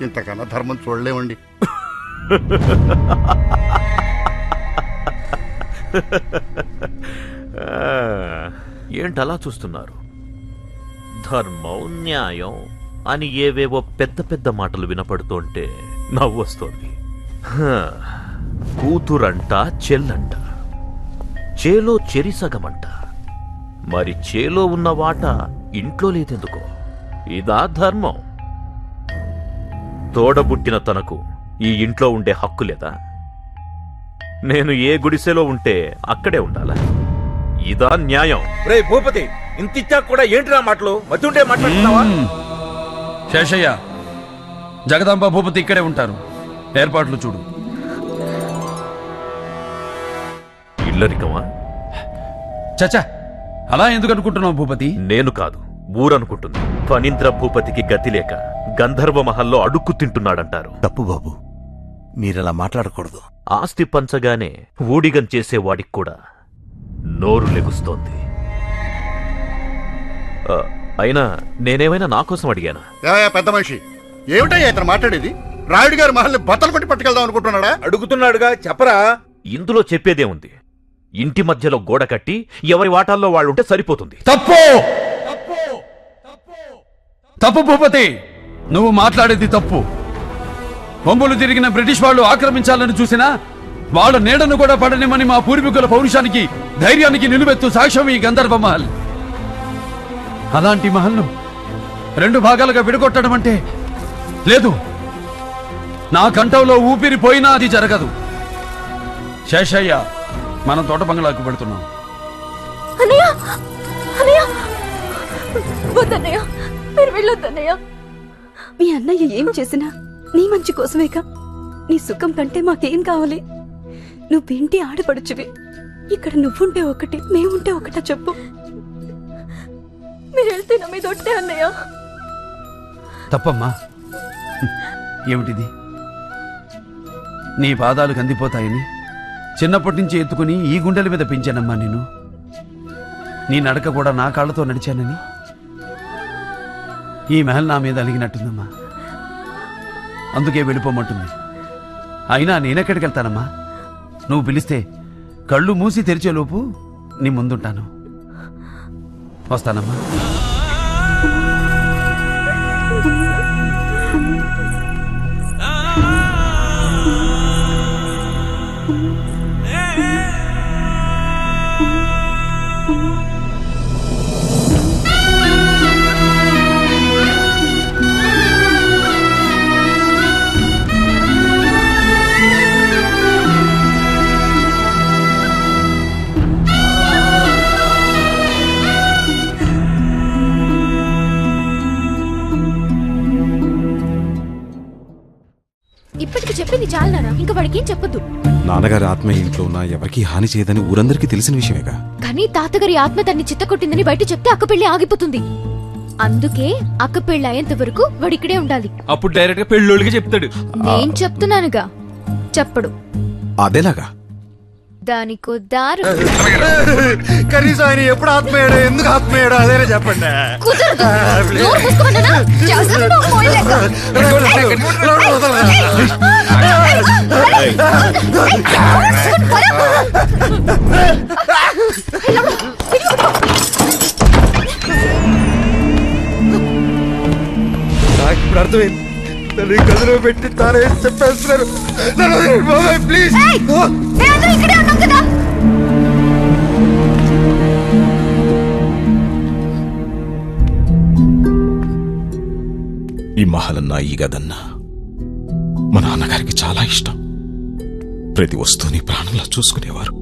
ఇంతకన్నా ధర్మం చూడలేమండి. ఏంటలా చూస్తున్నారు? ధర్మం న్యాయం అని ఏవేవో పెద్ద పెద్ద మాటలు వినపడుతుంటే నవ్వొస్తోంది. కూతురంట చెల్లంట, చేలో చెరిసగమంట. మరి చేలో ఉన్న వాట ఇంట్లో లేదెందుకో? ఇదా ధర్మం? తోడబుట్టిన తనకు ఈ ఇంట్లో ఉండే హక్కు లేదా? నేను ఏ గుడిసెలో ఉంటే అక్కడే ఉండాలా? ఇదా న్యాయం? రే భూపతి, ఇంతిచ్చా కూడా ఏంటిరా మాటలు? మధ్యుంటే మాట్లాడుతున్నావా? శేషయ్య, జగదాంబ భూపతి ఇక్కడే ఉంటారు. ఏర్పాట్లు చూడు. ఇల్లరికమా? చచ్చా, అలా ఎందుకు అనుకుంటున్నావు భూపతి? నేను కాదు, ఊరనుకుంటుంది. ఫణీంద్ర భూపతికి గతి లేక గంధర్వ మహల్లో అడుక్కు తింటున్నాడంటారు. తప్పు బాబు, మీరలా మాట్లాడకూడదు. ఆస్తి పంచగానే ఊడిగం చేసేవాడికి కూడా నోరు లెగుస్తోంది. అయినా నేనేమైనా నా కోసం అడిగానా? పెద్ద మనిషి, ఏమిటయ్యా ఇతను మాట్లాడేది? రాయుడు గారి మహల్ని బట్టలు కొట్టి పట్టుకెళ్దాం అనుకుంటున్నాడా? అడుగుతున్నాడుగా, చెప్పరా. ఇందులో చెప్పేదే ఉంది. ఇంటి మధ్యలో గోడ కట్టి ఎవరి వాటాల్లో వాళ్ళు ఉంటే సరిపోతుంది. తప్పు తప్పు భూపతి, నువ్వు మాట్లాడేది తప్పు. బొమ్మలు తిరిగిన బ్రిటిష్ వాళ్ళు ఆక్రమించాలని చూసినా వాళ్ళ నీడను కూడా పడనిమని మా పూర్వీకుల పౌరుషానికి, ధైర్యానికి నిలువెత్తు సాక్ష్యం ఈ గంధర్వ మహల్. అలాంటి మహల్ను 2 భాగాలుగా విడగొట్టడం అంటే లేదు. నా కంఠంలో ఊపిరి పోయినా అది జరగదు. శేషయ్య, మనం తోట బంగ్లాకు పెడుతున్నాం. మీ అన్నయ్య ఏం చేసినా నీ మంచి కోసమేగా. నీ సుఖం కంటే మాకేం కావాలి? నువ్వేంటి ఆడపడుచువి. ఇక్కడ నువ్వుంటే ఒకటి, మేముంటే ఒకటా చెప్పు. మీరు వెళ్తే నా మీద ఒట్టే అన్నయ్య. తప్పమ్మా. ఏమిటిది? నీ పాదాలు కందిపోతాయని చిన్నప్పటి నుంచి ఎత్తుకుని ఈ గుండెల మీద పెంచానమ్మా నేను. నీ నడక కూడా నా కాళ్లతో నడిచానని ఈ మహల్ నా మీద అలిగినట్టుందమ్మా. అందుకే వెళ్ళిపోమంటుంది. అయినా నేనెక్కడికి వెళ్తానమ్మా? నువ్వు పిలిస్తే కళ్ళు మూసి తెరిచేలోపు నీ ముందుంటాను. వస్తానమ్మా. ఇప్పటికి చెప్పింది చాలనా? ఇంకా వాడికి ఏం చెప్పొద్దు. నాన్నగారి ఆత్మ ఇంట్లో ఉన్న ఎవరికి హాని చేయదని ఊరందరికీ తెలిసిన విషయమేగా. కానీ తాతగారి ఆత్మ తన్ని చిత్తకొట్టిందని బయట చెప్తే అక్క పెళ్లి ఆగిపోతుంది. అందుకే అక్క పెళ్లి అయ్యేంత వరకు వాడు ఇక్కడే ఉండాలి. అప్పుడు డైరెక్ట్ గా పెళ్ళోళ్ళకి చెప్తాడు. నేను చెప్తున్నానుగా, చెప్పడు. అదేలాగా? దానికో దారు. కనీసం ఆయన ఎప్పుడు ఆత్మయ్యాడో, ఎందుకు ఆత్మయ్యాడో అదేనే చెప్పండి. నాకు ఇప్పుడు అర్థమైంది. తను గదిలో పెట్టి తానే చెప్పేస్తున్నారు. ప్లీజ్. ఈ మహలన్నా ఈ గదన్నా మా నాన్నగారికి చాలా ఇష్టం. ప్రతి వస్తువుని ప్రాణంలా చూసుకునేవారు.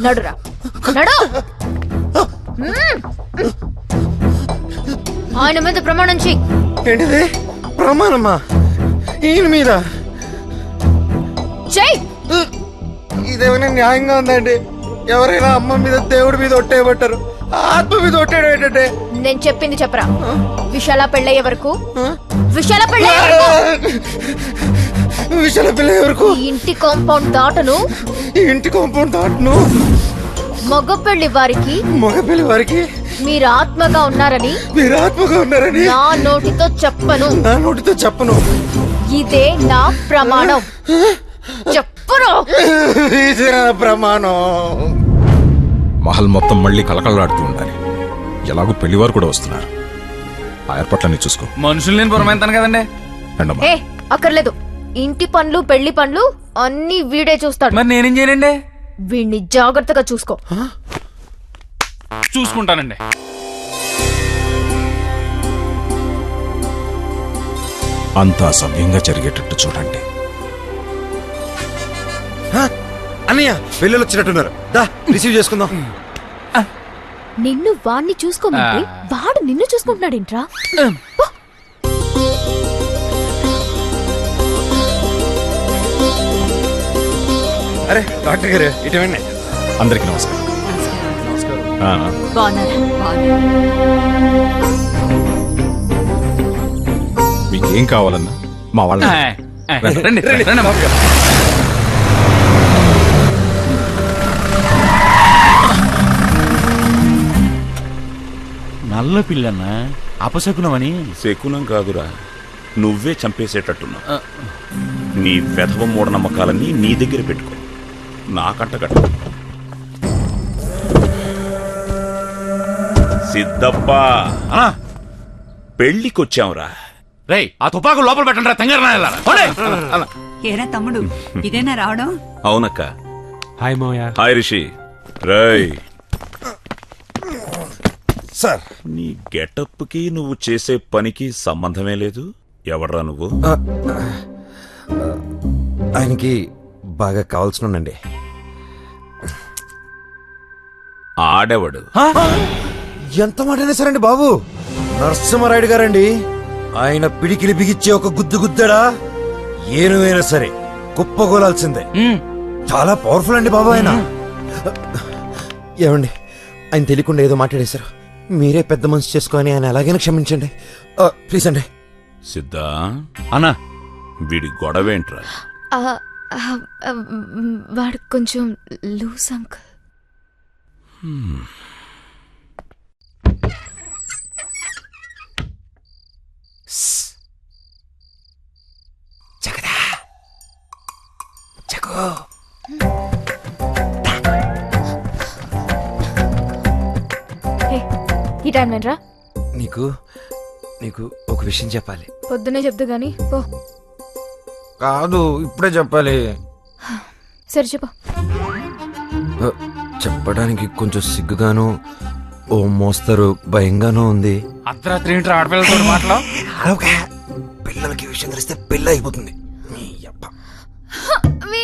నడురా, నడు. ఆయన మీద ప్రమాణం చెయ్యి. ఏంటిది ప్రమాణమా? ఈయన మీద చెయ్యి. ఇదేమైనా న్యాయంగా ఉందండి? ఎవరైనా అమ్మ మీద దేవుడి మీద ఒట్టేయబట్టారు. ఆత్మ మీద కొట్టాడు ఏంటంటే నేను చెప్పింది చెప్పరా. విశాల పెళ్ళయ్యే వరకు విశాల పెళ్ళయ్యే వరకు విశాల పిల్ల ఎవరికి ఈ ఇంటి కాంపౌండ్ దాటను. ఈ ఇంటి కాంపౌండ్ దాటును మగ పెళ్లి వారికి మగ పిల్లి వారికి మీరు ఆత్మగా ఉన్నారని మీరు ఆత్మగా ఉన్నారని నా నోటితో చెప్పను. నా నోటితో చెప్పను. ఇదే నా ప్రమాణం. చెప్పును. ఇది నా ప్రమాణం. మహల్ మొత్తం మళ్ళీ కలకలలాడుతూ ఉండాలి. ఎలాగో పెళ్లివారు కూడా వస్తున్నారు. ఆ ఏర్పాట్లన్నీ చూసుకో. మనుషులు నేను పురమాయిస్తాను కదండి. రండమ్మా. ఏ అక్కర్లేదు. ఇంటి పనులు పెళ్లి పనులు అన్ని వీడే చూస్తాడు. మరి నేనేం చేయనండి? వీడిని జాగ్రత్తగా చూసుకో. చూసుకుంటానండి. అంతా సవ్యంగా జరిగేటట్టు చూడండి. అన్నయ్య పిల్లలు వచ్చినట్టున్నారు. దా రిసీవ్ చేసుకుందాం. నిన్ను వాణ్ణి చూసుకోమంటే వాడు నిన్ను చూసుకుంటున్నాడేంట్రా? అరే డాక్టర్ గారు ఇటువంటి అందరికీ నమస్కారం. ఆ, మీకేం కావాలన్నా మా వాళ్ళ రండి రండి రండి. నల్ల పిల్లన్నా అపశకునమని. శకునం కాదురా, నువ్వే చంపేసేటట్టున్నావు. నీ వెధవ మూఢనమ్మకాలన్నీ నీ దగ్గర పెట్టుకో, నాకంట కట్ట. సిద్ధప్ప, పెళ్ళికొచ్చాంరా. రేయ్ ఆ తుపాకు లోపల పెట్టండి రా తెంగరనాయాల. ఏరా తమ్ముడు ఇదేనా రావడం? అవునక్క. హాయ్ మోయ. హాయ్ రిషి. రేయ్ సార్ నీ గెటప్కి నువ్వు చేసే పనికి సంబంధమే లేదు. ఎవడ్రా నువ్వు? ఆయనకి బాగా కావాల్సినండి. ఆడెవడు? ఎంత మాటనే సరండి బాబు. నరసింహారాయుడు గారండి. ఆయన పిడికిలి బిగిచ్చే ఒక గుద్దు గుద్దడా ఏనువైనా సరే కుప్పగోలాల్సిందే. చాలా పవర్ఫుల్ అండి బాబు ఆయన. ఏమండి ఆయన తెలియకుండా ఏదో మాట్లాడేశారు. మీరే పెద్ద మనసు చేసుకొని ఆయన ఎలాగైనా క్షమించండి ప్లీజ్ అండి. సిద్ధా అన్నా వీడి గొడవేంట్రా? వాడు కొంచెం లూస్ అంకుల్. ఈ టైం నేనరా? నీకు నీకు ఒక విషయం చెప్పాలి. పొద్దునే చెప్దు గాని పో. కాదు ఇప్పుడే చెప్పాలి. సరే చెప్పు. చెప్పడానికి కొంచెం సిగ్గుగాను ఓ మోస్తరు భయంగానూ ఉంది. అర్ధరాత్రి ఏంట్రా ఆడపిల్లతో మాటలు? పిల్లలకి విషయం తెలిస్తే పెళ్ళి అయిపోతుంది.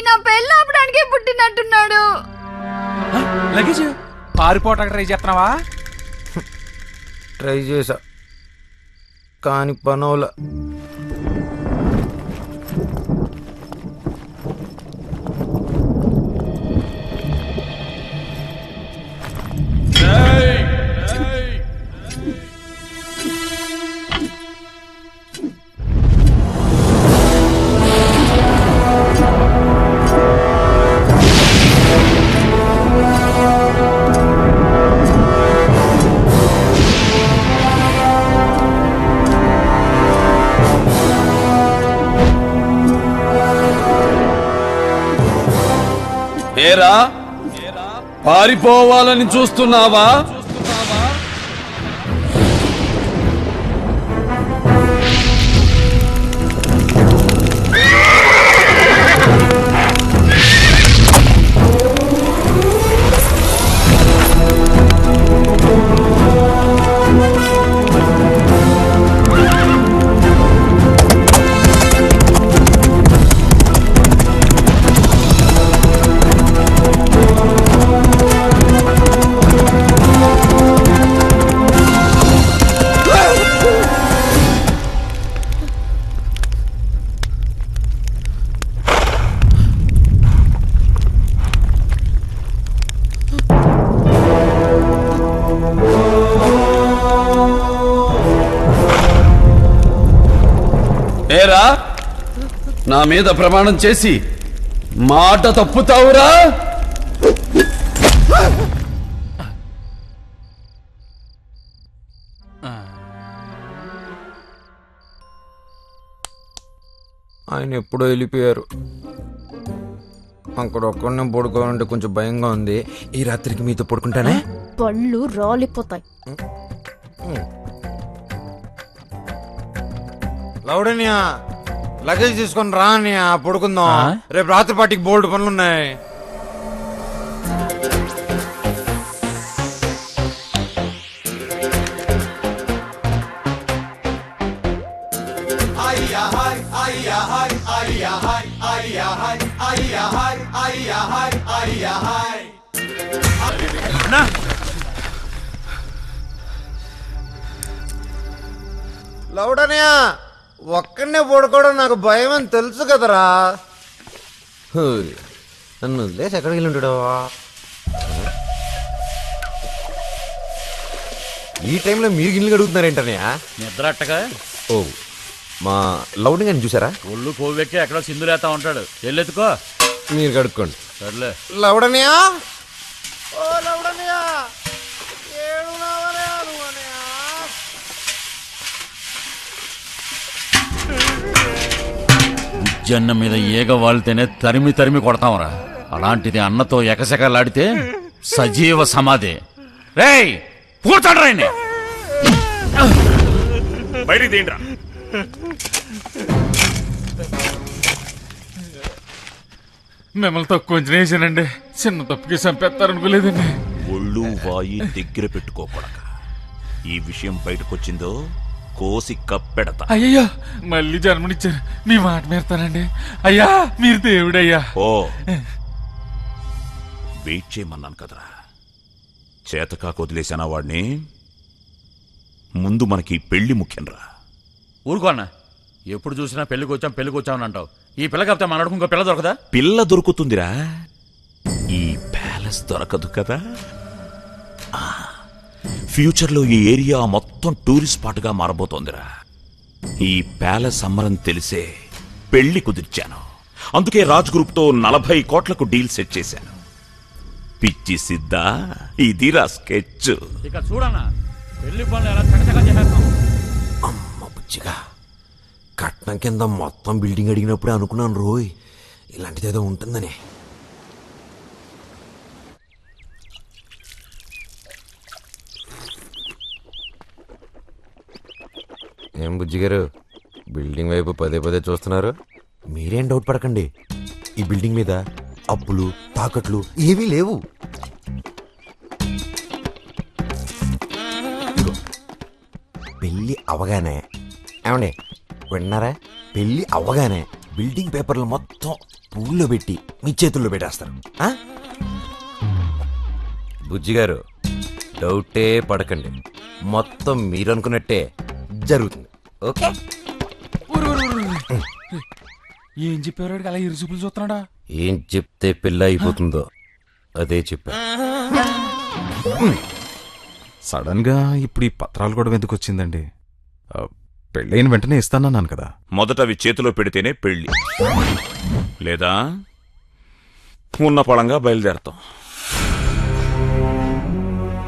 నా పెళ్ళి ఆపడానికి పుట్టినట్టున్నాడు. లగేజ్ పారిపోవటానికి ట్రై చేస్తున్నావా? ట్రై చేసా కానీ పనోల. ఏరా పారిపోవాలని చూస్తున్నావా? ఏరా నా మీద ప్రమాణం చేసి మాట తప్పుతావురా? ఆయన ఎప్పుడో వెళ్ళిపోయారు. అక్కడ ఒక్కడనే పడుకోవాలంటే కొంచెం భయంగా ఉంది. ఈ రాత్రికి మీతో పడుకుంటానే. పళ్ళు రాలిపోతాయి. లౌడన్యా లగేజ్ తీసుకొని రా అన్నయ్య, పడుకుందాం. రేపు రాత్రి పాటికి బోల్డ్ పనులున్నాయి. లౌడన్యా ఒక్కడనే పడుకోవడం నాకు భయం అని తెలుసు కదరా. నన్ను వదిలేసి ఎక్కడికి వెళ్ళి ఉంటాడు? ఈ టైంలో మీరు గిన్నెలు అడుగుతున్నారేంటనయా? నిద్ర అట్టగా. ఓ, మా లౌడ్ గారిని చూసారా? ఒళ్ళు కోవెక్కి ఎక్కడో సింధులేస్తా ఉంటాడు. ఎల్లెత్తుకో. మీరు కడుక్కోండి. సర్లే. లౌడన్యా, జన్న మీద ఈగ వాళ్తేనే తరిమి తరిమి కొడతాంరా. అలాంటిది అన్నతో ఎకసెకలాడితే సజీవ సమాధి. రేయ్ కూర్చోండి రాయన్ని. బయటికి తీయండిరా. మిమ్మల్ని తక్కువ వేసానండి. చిన్న తప్పుకి చంపేస్తారనుకోలేదండి. ఒళ్ళు వాయి దగ్గర పెట్టుకోకూడక. ఈ విషయం బయటకొచ్చిందో కోసి కప్పెడతా. అయ్యయ్యో, మళ్ళీ జన్మనిచ్చారు. మీ మాట మీరుతానండి. అయ్యా, మీరు దేవుడయ్యా. ఓ వెయిట్ చేయమన్నాను కదరా. చేతకాక వదిలేసానా వాడిని? ముందు మనకి పెళ్లి ముఖ్యంరా. ఊరుకో అన్న. ఎప్పుడు చూసినా పెళ్లికి వచ్చామని అంటావు. ఈ పిల్ల కాకపోతే మనకు ఇంకో పిల్ల దొరకదా? పిల్ల దొరుకుతుందిరా, ఈ ప్యాలెస్ దొరకదు కదా. ఫ్యూచర్లో ఈ ఏరియా మొత్తం టూరిస్ట్ స్పాట్గా మారబోతోందిరా. ఈ ప్యాలెస్ అమ్మరం తెలిసే పెళ్లి కుదిర్చాను. అందుకే రాజ్ గ్రూప్తో 40 కోట్లకు డీల్ సెట్ చేశాను. పిచ్చి సిద్ధా, ఇదిరా స్కెచ్. ఇక చూడన్నా, పెళ్లి పనులు ఎలా చకచకా చేసేస్తాం. అమ్మ బుజ్జిగా, కట్నం కింద మొత్తం బిల్డింగ్ అడిగినప్పుడే అనుకున్నాను రోయ్ ఇలాంటిదేదో ఉంటుందని. ఏం బుజ్జిగారు, బిల్డింగ్ వైపు పదే పదే చూస్తున్నారు? మీరేం డౌట్ పడకండి, ఈ బిల్డింగ్ మీద అప్పులు తాకట్లు ఏవీ లేవు. పెళ్ళి అవగానే, ఏమండి విన్నారా, పెళ్ళి అవగానే బిల్డింగ్ పేపర్లు మొత్తం పూల్లో పెట్టి మీ చేతుల్లో పెట్టేస్తారు. బుజ్జిగారు డౌటే పడకండి, మొత్తం మీరు అనుకున్నట్టే జరుగుతుంది. ఓకే? ఏం చెప్పారు? అలా ఇరుసుపులు చూస్తున్నాడా? ఏం చెప్తే పెళ్ళి అయిపోతుందో అదే చెప్పా. సడన్ గా ఇప్పుడు ఈ పత్రాలు కూడా ఎందుకు వచ్చిందండి? పెళ్ళైన వెంటనే ఇస్తానన్నాను కదా. మొదట అవి చేతిలో పెడితేనే పెళ్లి, లేదా ఉన్న పళంగా బయలుదేరతాం.